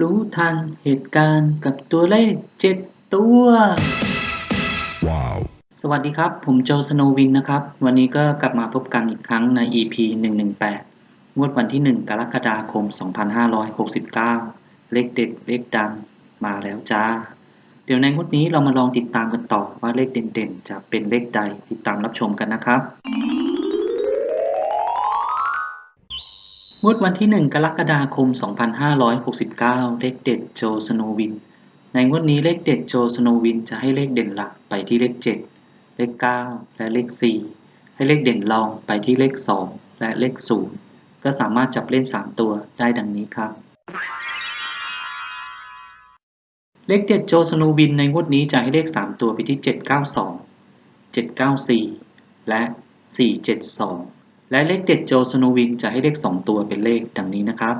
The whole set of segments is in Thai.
รู้ทันเหตุการณ์กับตัวเลข7ตัวWow. สวัสดีครับผมโจสโนวินนะครับวันนี้ก็กลับมาพบกันอีกครั้งใน EP 118งวดวันที่1กรกฎาคม2569เลขเด็ดเลขดังมาแล้วจ้าเดี๋ยวในงวดนี้เรามาลองติดตามกันต่อว่าเลขเด่นๆจะเป็นเลขใดติดตามรับชมกันนะครับงวดวันที่1กรกฎาคม2569เลขเด็ดโจสโนวินในงวดนี้เลขเด็ดโจสโนวินจะให้เลขเด่นหลักไปที่เลข7เลข9และเลข4ให้เลขเด่นรองไปที่เลข2และเลข0ก็สามารถจับเล่น3ตัวได้ดังนี้ครับเลขเด็ดโจสโนวินในงวดนี้จะให้เลข3ตัวไปที่792 794และ472และเลขเด็ดโจสโนวินจะให้เลข2ตัวเป็นเลขดังนี้นะครับ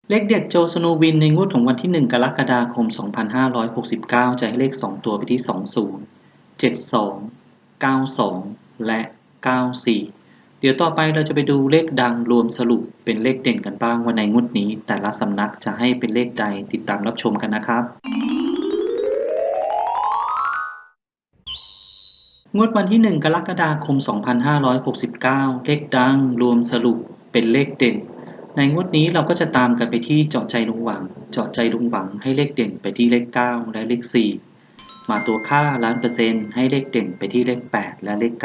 เลขเด็ดโจสโนวินในงวดของวันที่1กรกฎาคม2569จะให้เลข2ตัวไปที่20 72 92และ94เดี๋ยวต่อไปเราจะไปดูเลขดังรวมสรุปเป็นเลขเด่นกันบ้างว่าในงวดนี้แต่ละสำนักจะให้เป็นเลขใดติดตามรับชมกันนะครับงวดวันที่1กรกฎาคม2569เลขดังรวมสรุปเป็นเลขเด่นในงวดนี้เราก็จะตามกันไปที่เจาะใจลุงหวังเจาะใจลุงหวังให้เลขเด่นไปที่เลข9และเลข4มาตัวค่าล้านเปอร์เซ็นต์ให้เลขเด่นไปที่เลข8และเลข9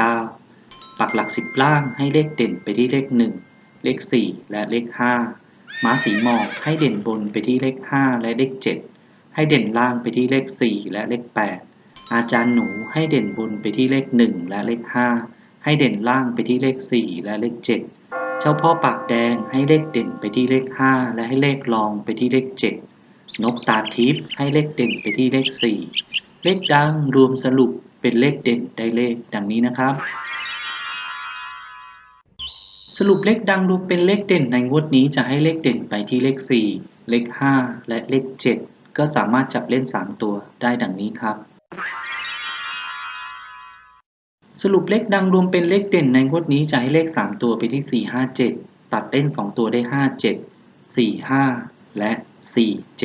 ปักหลัก10ล่างให้เลขเด่นไปที่เลข1เลข4และเลข5ม้าสีหมอกให้เด่นบนไปที่เลข5และเลข7ให้เด่นล่างไปที่เลข4และเลข8อาจารย์หนูให้เด่นบนไปที่เลข1และเลข5ให้เด่นล่างไปที่เลข4และเลข7เจ้าพ่อปากแดงให้เลขเด่นไปที่เลข5และให้เลขรองไปที่เลข7นกตาทิพย์ให้เลขเด่นไปที่เลข4เลขดังรวมสรุปเป็นเลขเด่นได้เลขดังนี้นะครับสรุปเลขดังรวมเป็นเลขเด่นในงวดนี้จะให้เลขเด่นไปที่เลข4เลข5และเลข7ก็สามารถจับเล่น3ตัวได้ดังนี้ครับสรุปเลขดังรวมเป็นเลขเด่นในงวดนี้จะให้เลข3ตัวไปที่4 5 7ตัดเล่น2ตัวได้5 7 4 5และ4 7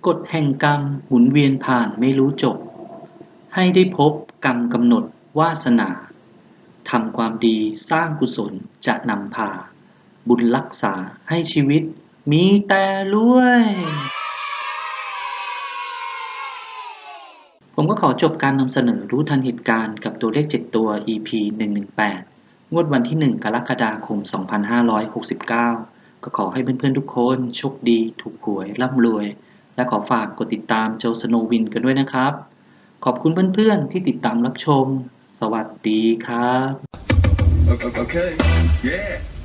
กฎแห่งกรรมหมุนเวียนผ่านไม่รู้จบให้ได้พบกรรมกำหนดวาสนาทำความดีสร้างกุศลจะนำพาบุญรักษาให้ชีวิตมีแต่รวยผมก็ขอจบการนำเสนอรู้ทันเหตุการณ์กับตัวเลข7ตัว EP 118งวดวันที่1กรกฎาคม2569ก็ขอให้เพื่อนๆทุกคนโชคดีถูกหวยร่ำรวยและขอฝากกดติดตามโจสโนวินกันด้วยนะครับขอบคุณเพื่อนๆที่ติดตามรับชมสวัสดีครับ Okay. Yeah.